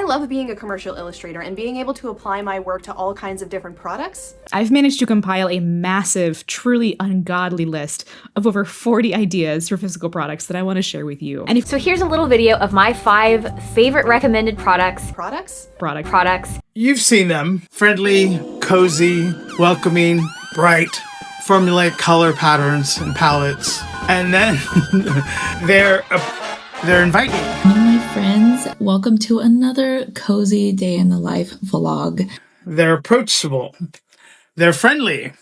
love being a commercial illustrator and being able to apply my work to all kinds of different products. I've managed to compile a massive, truly ungodly list of over 40 ideas for physical products that I want to share with you. And So here's a little video of my 5 favorite recommended products. Products. You've seen them. Friendly, cozy, welcoming, bright, formulaic color patterns and palettes. And then they're inviting. Hello, my friends. Welcome to another cozy day in the life vlog. They're approachable. They're friendly.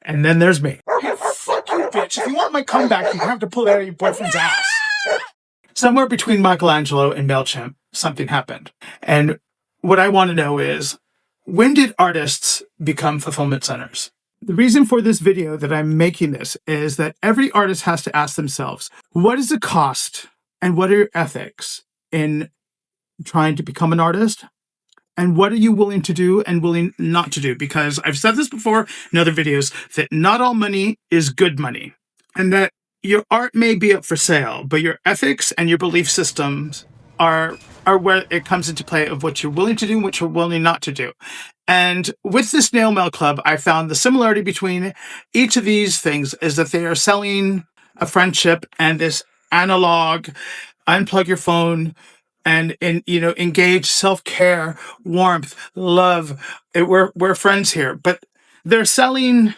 And then there's me. Hey, fuck you, bitch. If you want my comeback, you have to pull it out of your boyfriend's ass. Somewhere between Michelangelo and MailChimp, something happened. And what I want to know is, when did artists become fulfillment centers? The reason for this video that I'm making this is that every artist has to ask themselves, what is the cost and what are your ethics in trying to become an artist? And what are you willing to do and willing not to do? Because I've said this before in other videos, that not all money is good money. And that your art may be up for sale, but your ethics and your belief systems are where it comes into play of what you're willing to do and what you're willing not to do. And with the Snail Mail Club, I found the similarity between each of these things is that they are selling a friendship and this analog, unplug your phone, and engage self-care, warmth, love. We're friends here, but they're selling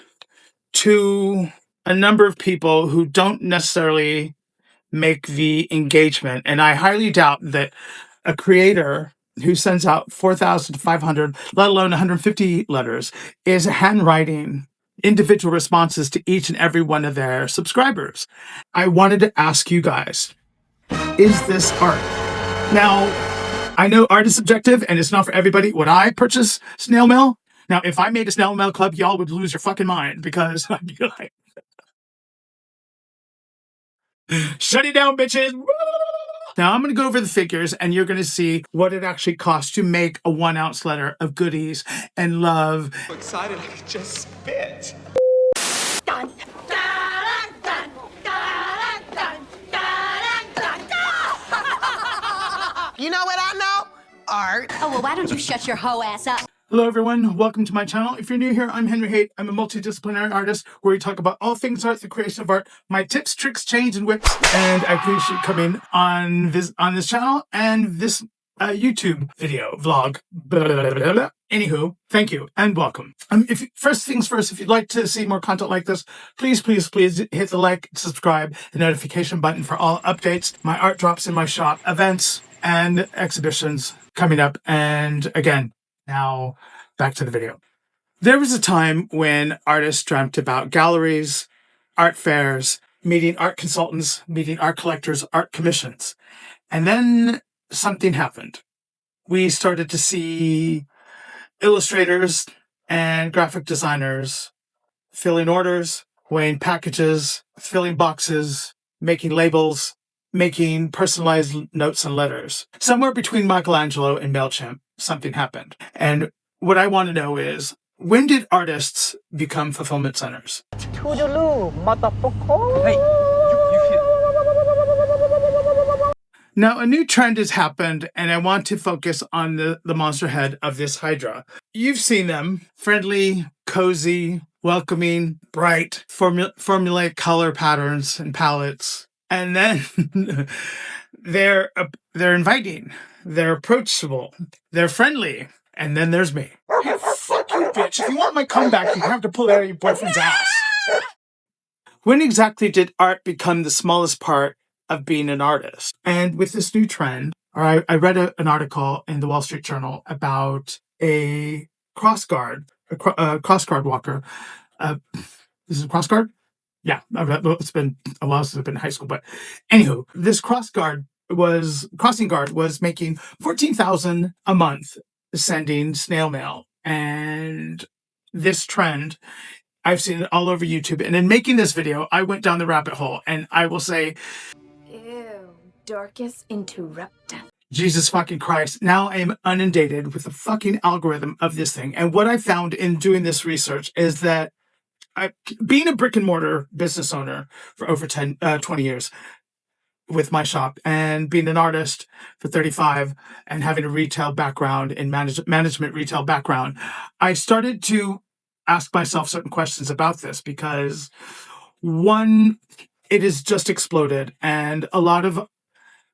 to a number of people who don't necessarily make the engagement. And I highly doubt that a creator who sends out 4,500, let alone 150 letters, is handwriting individual responses to each and every one of their subscribers. I wanted to ask you guys, is this art? Now, I know art is subjective and it's not for everybody. Would I purchase Snail Mail? Now, if I made a Snail Mail Club, y'all would lose your fucking mind because I'd be like, shut it down, bitches. Now, I'm going to go over the figures and you're going to see what it actually costs to make a 1-ounce letter of goodies and love. I'm excited I could just spit. Dun, dun, dun, dun, dun, dun, dun, dun. You know what I know? Art. Oh, well, why don't you shut your hoe ass up? Hello, everyone. Welcome to my channel. If you're new here, I'm Henry Haight. I'm a multidisciplinary artist where we talk about all things art, the creation of art, my tips, tricks, chains, and whips. And I appreciate you coming on this channel and this YouTube video vlog. Blah, blah, blah, blah, blah. Anywho, thank you and welcome. First things first, if you'd like to see more content like this, please hit the like, subscribe, the notification button for all updates, my art drops in my shop, events, and exhibitions coming up. And again, now, back to the video. There was a time when artists dreamt about galleries, art fairs, meeting art consultants, meeting art collectors, art commissions. And then something happened. We started to see illustrators and graphic designers filling orders, weighing packages, filling boxes, making labels, making personalized notes and letters. Somewhere between Michelangelo and MailChimp, something happened. And what I want to know is, when did artists become fulfillment centers? Toodaloo, motherfucker. Hey, Now, a new trend has happened, and I want to focus on the monster head of this Hydra. You've seen them. Friendly, cozy, welcoming, bright, formulaic color patterns and palettes. And then they're inviting, they're approachable, they're friendly, and then there's me. Hey, fuck you, bitch. If you want my comeback, you have to pull it out of your boyfriend's ass. When exactly did art become the smallest part of being an artist? And with this new trend, I read an article in the Wall Street Journal about a crossguard walker. This is a crossguard? Yeah, it's been a while since I've been in high school, but anywho, this crossing guard was making $14,000 a month sending snail mail. And this trend, I've seen it all over YouTube. And in making this video, I went down the rabbit hole, and I will say, Ew, Dorcas interrupta. Jesus fucking Christ, now I am inundated with the fucking algorithm of this thing. And what I found in doing this research is that being a brick and mortar business owner for over 20 years, with my shop, and being an artist for 35 and having a retail background and management retail background, I started to ask myself certain questions about this because one, it has just exploded, and a lot of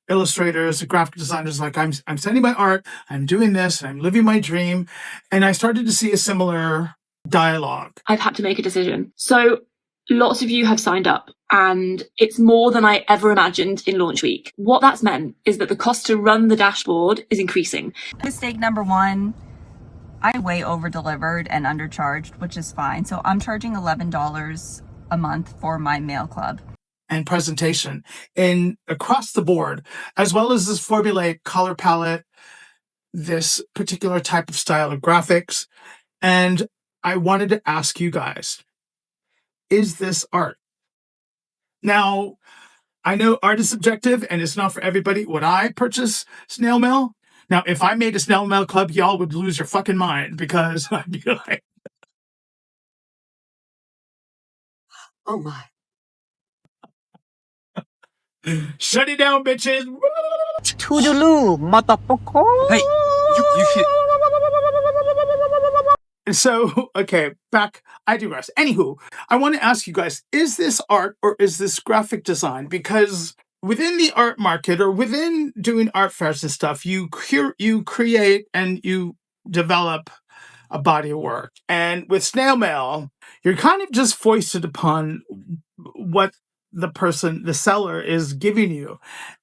illustrators, graphic designers, like I'm sending my art, I'm doing this, I'm living my dream, and I started to see a similar dialogue. I've had to make a decision. So lots of you have signed up, and it's more than I ever imagined in launch week. What that's meant is that the cost to run the dashboard is increasing. Mistake number one, I way over delivered and undercharged, which is fine. So I'm charging $11 a month for my mail club. And presentation in across the board, as well as this formulaic color palette, this particular type of style of graphics. And I wanted to ask you guys, is this art? Now, I know art is subjective and it's not for everybody. Would I purchase Snail Mail? Now, if I made a Snail Mail club, y'all would lose your fucking mind because I'd be like, Oh my. shut it down, bitches. Toodaloo, motherfucker. Hey, you should. So, okay, back, I digress. Anywho, I want to ask you guys, is this art or is this graphic design? Because within the art market or within doing art fairs and stuff, you create and you develop a body of work. And with Snail Mail, you're kind of just foisted upon what the seller is giving you.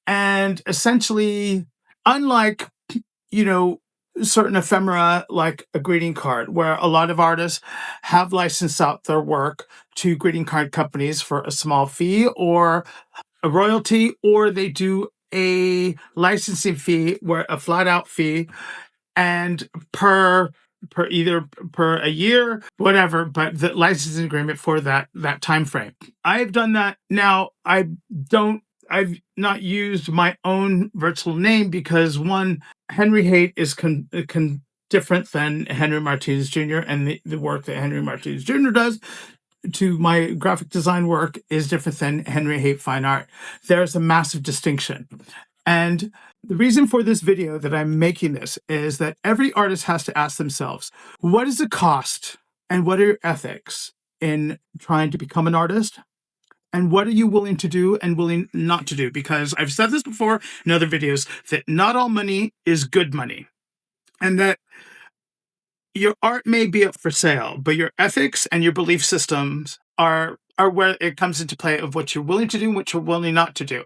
And essentially, unlike, certain ephemera like a greeting card, where a lot of artists have licensed out their work to greeting card companies for a small fee or a royalty, or they do a licensing fee where a flat out fee and per a year, whatever, but the licensing agreement for that time frame. I've done that. Now I've not used my own virtual name because one, Henry Haight is different than Henry Martinez Jr. and the work that Henry Martinez Jr. does to my graphic design work is different than Henry Haight Fine Art. There's a massive distinction. And the reason for this video that I'm making this is that every artist has to ask themselves, what is the cost and what are your ethics in trying to become an artist? And what are you willing to do and willing not to do? Because I've said this before in other videos, that not all money is good money. And that your art may be up for sale, but your ethics and your belief systems are where it comes into play of what you're willing to do and what you're willing not to do.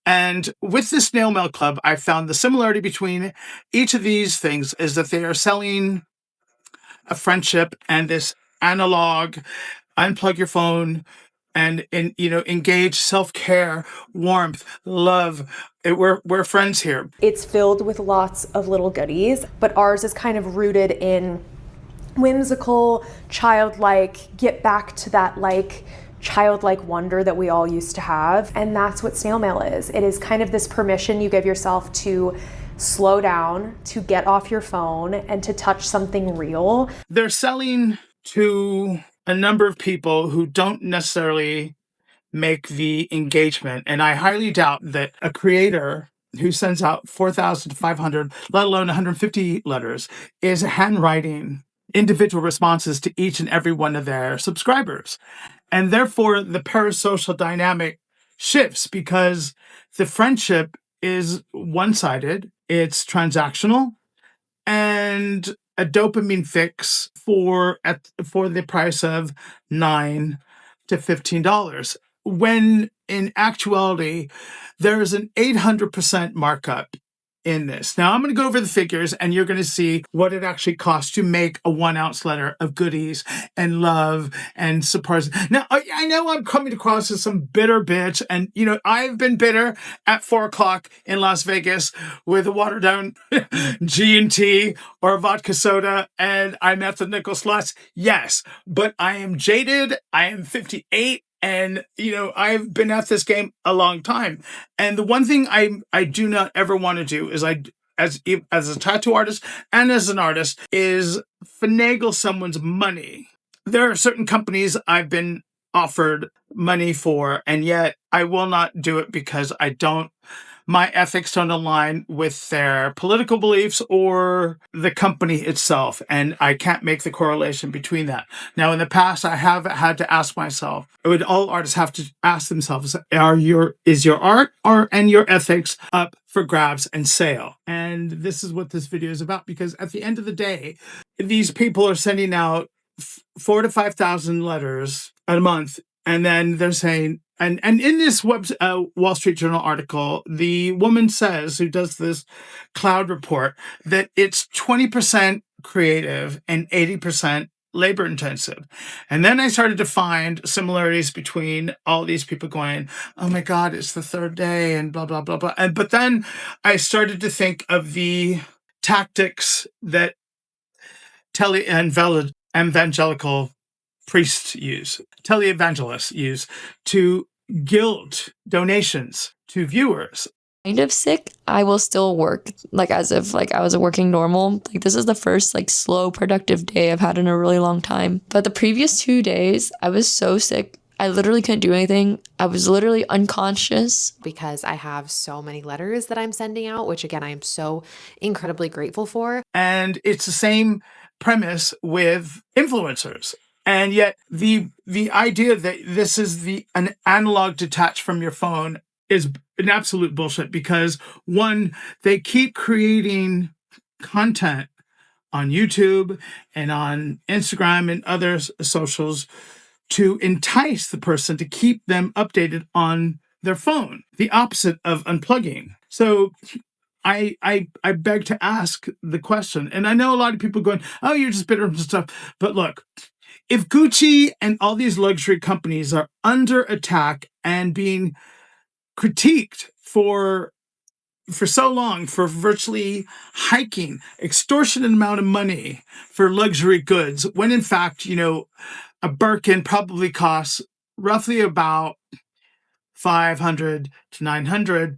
And with the Snail Mail Club, I found the similarity between each of these things is that they are selling a friendship and this analog, unplug your phone, and engage, self-care, warmth, love. We're friends here. It's filled with lots of little goodies, but ours is kind of rooted in whimsical, childlike, get back to that childlike wonder that we all used to have. And that's what Snail Mail is. It is kind of this permission you give yourself to slow down, to get off your phone, and to touch something real. They're selling to a number of people who don't necessarily make the engagement. And I highly doubt that a creator who sends out 4,500, let alone 150 letters, is handwriting individual responses to each and every one of their subscribers. And therefore, the parasocial dynamic shifts because the friendship is one-sided, it's transactional, and a dopamine fix for the price of $9 to $15. When in actuality, there is an 800% markup in this. Now I'm going to go over the figures and you're going to see what it actually costs to make a 1 ounce letter of goodies and love and surprise. Now I know I'm coming across as some bitter bitch, and I've been bitter at 4:00 in Las Vegas with a watered down G&T or a vodka soda and I'm at the nickel slots. Yes, but I am jaded. I am 58. And, I've been at this game a long time. And the one thing I do not ever want to do is as a tattoo artist and as an artist is finagle someone's money. There are certain companies I've been offered money for, and yet I will not do it because my ethics don't align with their political beliefs or the company itself. And I can't make the correlation between that. Now, in the past, I have had to ask myself, would all artists have to ask themselves, is your art and your ethics up for grabs and sale? And this is what this video is about, because at the end of the day, these people are sending out 4,000 to 5,000 letters a month. And then they're saying, and in this Wall Street Journal article, the woman says, who does this cloud report, that it's 20% creative and 80% labor intensive. And then I started to find similarities between all these people going, oh my God, it's the third day and blah, blah, blah, blah. But then I started to think of the tactics that evangelical priests use, televangelists use to guilt donations to viewers. Kind of sick. I will still work as if I was working normal. This is the first slow productive day I've had in a really long time. But the previous 2 days, I was so sick. I literally couldn't do anything. I was literally unconscious. Because I have so many letters that I'm sending out, which again, I am so incredibly grateful for. And it's the same premise with influencers. And yet the idea that this is an analog detached from your phone is an absolute bullshit, because one, they keep creating content on YouTube and on Instagram and other socials to entice the person to keep them updated on their phone. The opposite of unplugging. So I beg to ask the question, and I know a lot of people going, oh, you're just bitter and stuff. But look, if Gucci and all these luxury companies are under attack and being critiqued for so long for virtually hiking extortionate amount of money for luxury goods, when in fact, a Birkin probably costs roughly about $500 to $900,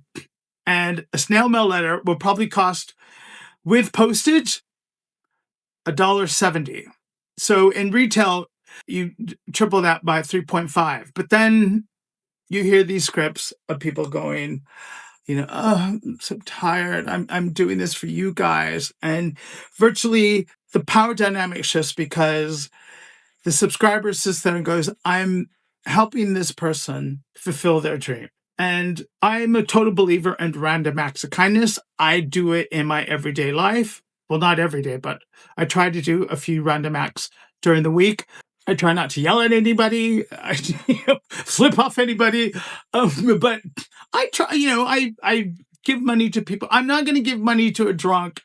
and a snail mail letter will probably cost, with postage, $1.70. So in retail, you triple that by 3.5. But then you hear these scripts of people going, oh, I'm so tired. I'm doing this for you guys. And virtually the power dynamic shifts, because the subscriber sits there and goes, I'm helping this person fulfill their dream. And I'm a total believer in random acts of kindness. I do it in my everyday life. Well, not every day, but I try to do a few random acts during the week. I try not to yell at anybody. I flip off anybody. But I try, I give money to people. I'm not going to give money to a drunk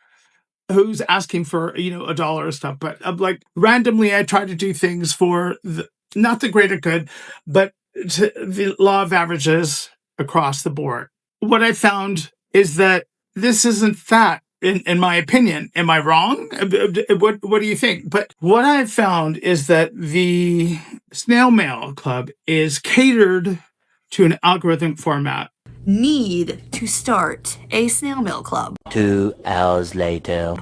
who's asking for, $1 or stuff. But randomly, I try to do things for not the greater good, but to the law of averages across the board. What I found is that this isn't that. In my opinion. Am I wrong? What do you think? But what I've found is that the Snail Mail Club is catered to an algorithm format. Need to start a snail mail club. 2 hours later.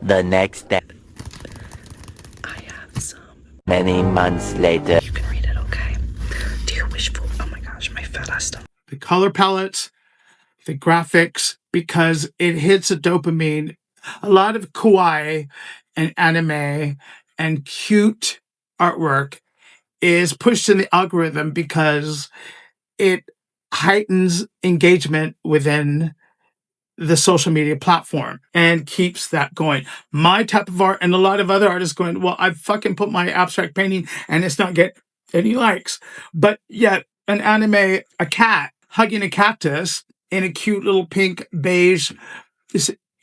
The next day. I have some. Many months later. You can read it, okay? Do you wish for... Oh my gosh, my fat ass stomach. The color palettes, the graphics, because it hits a dopamine. A lot of kawaii and anime and cute artwork is pushed in the algorithm because it heightens engagement within the social media platform and keeps that going. My type of art, and a lot of other artists going, well, I fucking put my abstract painting and it's not getting any likes. But yet an anime, a cat hugging a cactus in a cute little pink beige,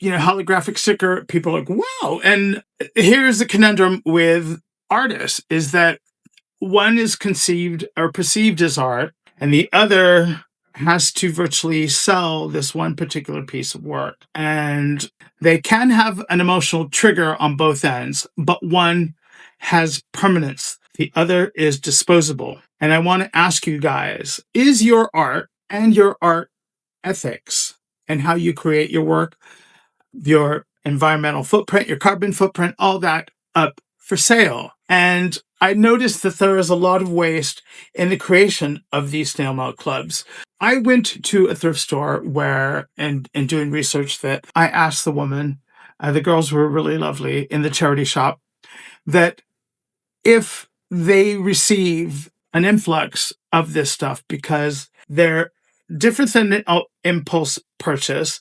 holographic sticker, people are like, wow. And here's the conundrum with artists, is that one is conceived or perceived as art, and the other has to virtually sell this one particular piece of work. And they can have an emotional trigger on both ends, but one has permanence. The other is disposable. And I want to ask you guys, is your art and your art ethics and how you create your work, your environmental footprint, your carbon footprint, all that up for sale? And I noticed that there is a lot of waste in the creation of these snail mail clubs. I went to a thrift store where, and doing research, that I asked the woman, the girls were really lovely in the charity shop, that if they receive an influx of this stuff because they're different than an impulse purchase.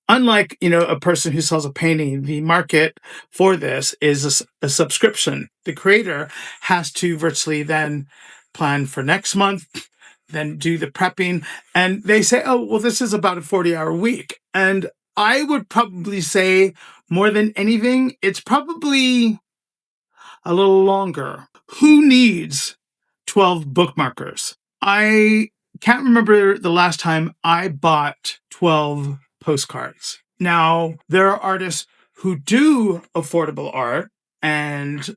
Unlike, a person who sells a painting, the market for this is a subscription. The creator has to virtually then plan for next month, then do the prepping. And they say, oh, well, this is about a 40-hour week. And I would probably say more than anything, it's probably a little longer. Who needs 12 bookmarkers? I can't remember the last time I bought 12 postcards. Now, there are artists who do affordable art, and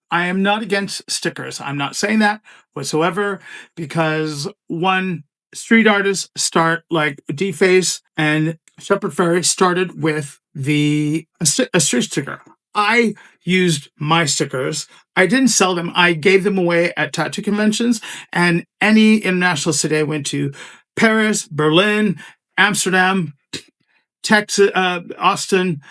I am not against stickers. I'm not saying that whatsoever, because one, street artists start like Deface and Shepard Fairey started with a street sticker. I used my stickers. I didn't sell them. I gave them away at tattoo conventions and any international city I went to, Paris, Berlin, Amsterdam, Texas, Austin,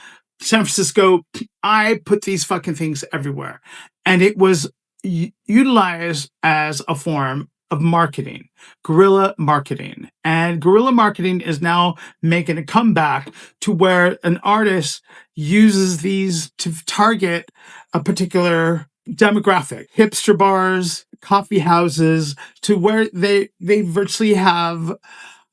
San Francisco. I put these fucking things everywhere. And it was utilized as a form of marketing, guerrilla marketing. And guerrilla marketing is now making a comeback to where an artist uses these to target a particular demographic, hipster bars, coffee houses, to where they virtually have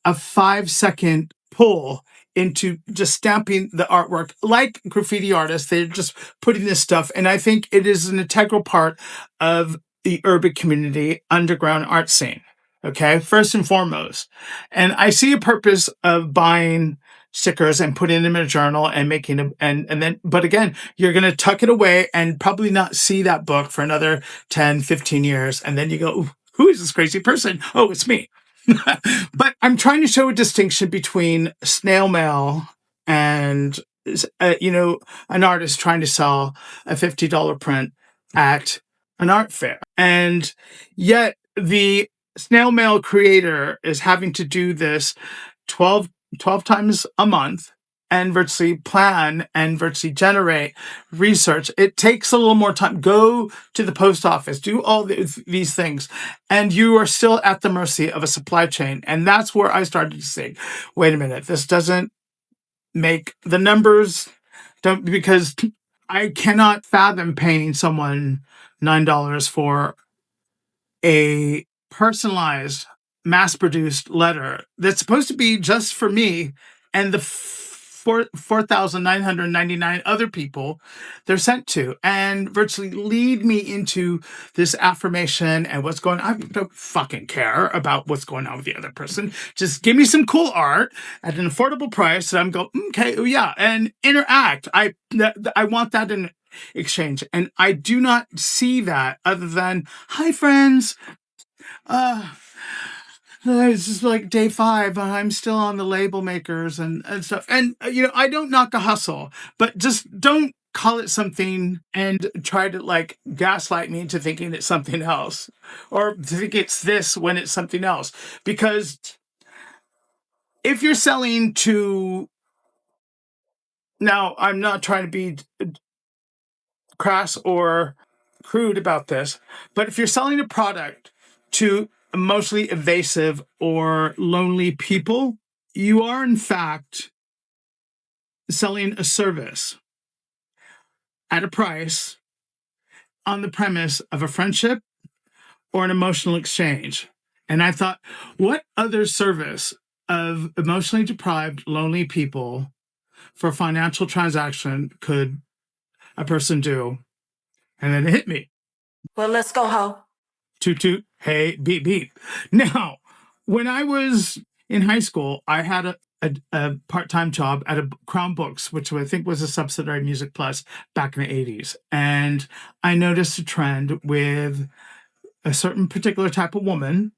a 5-second pull into just stamping the artwork. Like graffiti artists, they're just putting this stuff. And I think it is an integral part of the urban community underground art scene. Okay, first and foremost. And I see a purpose of buying stickers and putting them in a journal and making them, and then, but again, you're going to tuck it away and probably not see that book for another 10, 15 years. And then you go, who is this crazy person? Oh, it's me. But I'm trying to show a distinction between snail mail and, an artist trying to sell a $50 print at an art fair. And yet the snail mail creator is having to do this 12 times a month and virtually plan and virtually generate research. It takes a little more time. Go to the post office, do all these things, and you are still at the mercy of a supply chain. And that's where I started to say, wait a minute, this doesn't make the numbers, because I cannot fathom paying someone $9 for a personalized, mass-produced letter that's supposed to be just for me and the 4,999 other people they're sent to, and virtually lead me into this affirmation and what's going on. I don't fucking care about what's going on with the other person. Just give me some cool art at an affordable price, and I'm going, okay, yeah, and interact. I want that in exchange. And I do not see that other than, hi friends, it's just like day 5 and I'm still on the label makers and stuff. And, I don't knock the hustle, but just don't call it something and try to like gaslight me into thinking it's something else, or to think it's this when it's something else. Because if you're selling to, now I'm not trying to be crass or crude about this, but if you're selling a product to emotionally evasive or lonely people, you are in fact selling a service at a price on the premise of a friendship or an emotional exchange. And I thought, what other service of emotionally deprived, lonely people for a financial transaction could a person do? And then it hit me. Well, let's go, ho. Toot toot, hey, beep beep. Now, when I was in high school, I had a part-time job at a Crown Books, which I think was a subsidiary Music Plus back in the 80s. And I noticed a trend with a certain particular type of woman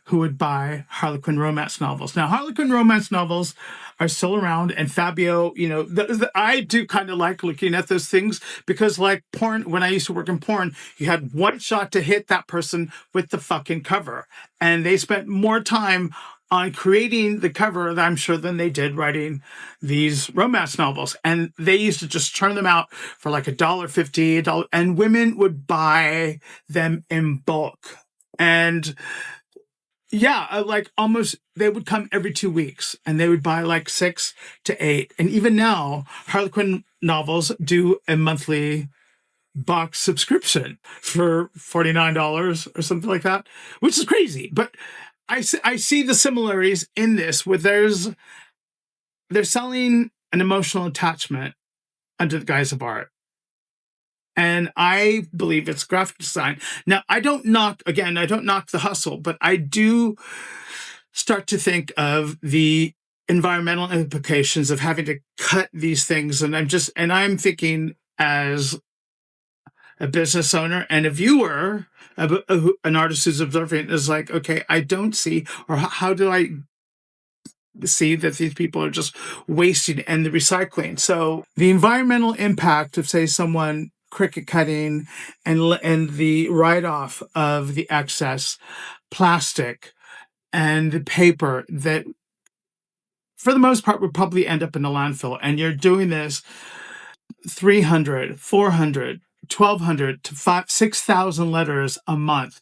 who would buy Harlequin romance novels. Now, Harlequin romance novels are still around, and Fabio, you know, I do kind of like looking at those things because, like porn, when I used to work in porn, you had one shot to hit that person with the fucking cover, and they spent more time on creating the cover, I'm sure, than they did writing these romance novels. And they used to just churn them out for like $1.50, $1, and women would buy them in bulk. And yeah, like almost, they would come every 2 weeks and they would buy like 6 to 8. And even now, Harlequin novels do a monthly box subscription for $49 or something like that, which is crazy. But I see the similarities in this, where they're selling an emotional attachment under the guise of art. And I believe it's graphic design. Now, I don't knock the hustle, but I do start to think of the environmental implications of having to cut these things. And I'm thinking as a business owner and a viewer, an artist who's observing, is like, okay, I don't see, or how do I see that these people are just wasting and the recycling? So the environmental impact of, say, someone cricket cutting and the write-off of the excess plastic and the paper that for the most part would probably end up in the landfill, and you're doing this 300, 400, 1,200 to 6,000 letters a month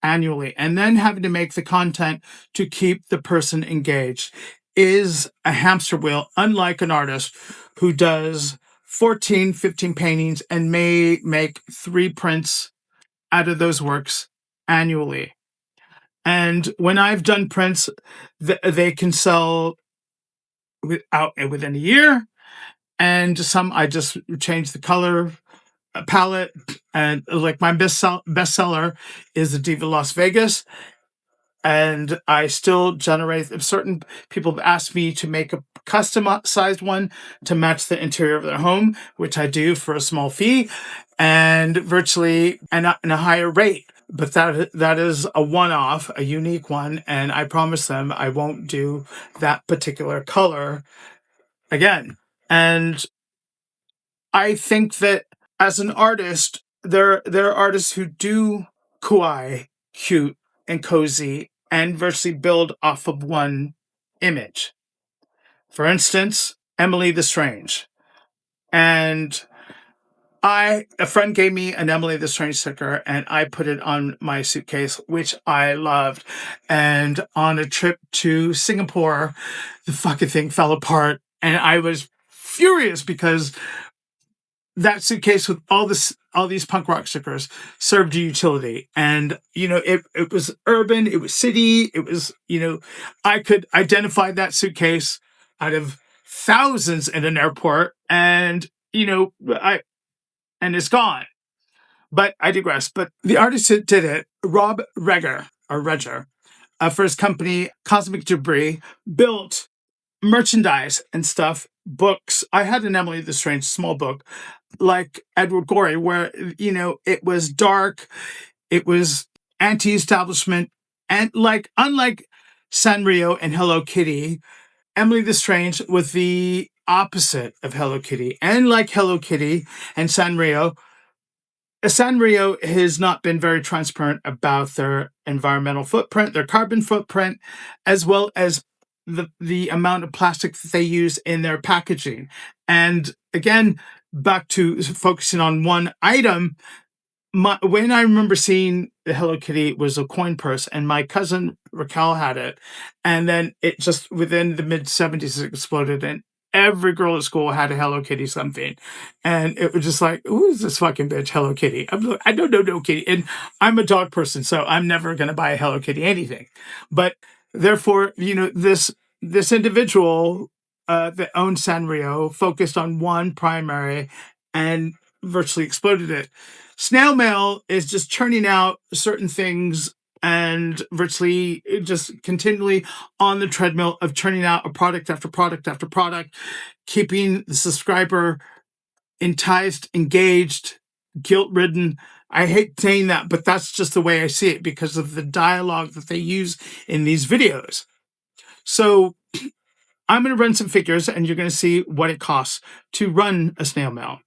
annually, and then having to make the content to keep the person engaged is a hamster wheel, unlike an artist who does 14, 15 paintings and may make 3 prints out of those works annually. And when I've done prints, they can sell within a year. And some, I just change the color palette. And like my bestseller is the Diva Las Vegas. And I still generate, certain people have asked me to make a custom-sized one to match the interior of their home, which I do for a small fee and virtually and a higher rate. But that is a one-off, a unique one. And I promise them I won't do that particular color again. And I think that as an artist, there are artists who do kawaii, cute, and cozy, and virtually build off of one image. For instance, Emily the Strange. And a friend gave me an Emily the Strange sticker, and I put it on my suitcase, which I loved. And on a trip to Singapore, the fucking thing fell apart, and I was furious because that suitcase with all these punk rock stickers served a utility. And, you know, it was urban, it was city, it was, you know, I could identify that suitcase out of thousands in an airport, and, you know, and it's gone. But I digress. But the artist that did it, Rob Reger, for his company, Cosmic Debris, built merchandise and stuff, books. I had an Emily the Strange small book, like Edward Gorey, where, you know, it was dark, it was anti-establishment, and unlike Sanrio and Hello Kitty, Emily the Strange was the opposite of Hello Kitty. And like Hello Kitty and Sanrio has not been very transparent about their environmental footprint, their carbon footprint, as well as the amount of plastic that they use in their packaging. And again, back to focusing on one item, when I remember seeing the Hello Kitty, it was a coin purse, and my cousin Raquel had it. And then it just, within the mid-70s, it exploded, and every girl at school had a Hello Kitty something. And it was just like, who is this fucking bitch, Hello Kitty? I don't know no kitty. And I'm a dog person, so I'm never going to buy a Hello Kitty anything. But therefore, you know, this individual that owned Sanrio focused on one primary and virtually exploded it. Snail Mail is just churning out certain things and virtually just continually on the treadmill of churning out a product after product after product, keeping the subscriber enticed, engaged, guilt-ridden. I hate saying that, but that's just the way I see it because of the dialogue that they use in these videos. So I'm going to run some figures and you're going to see what it costs to run a snail mail.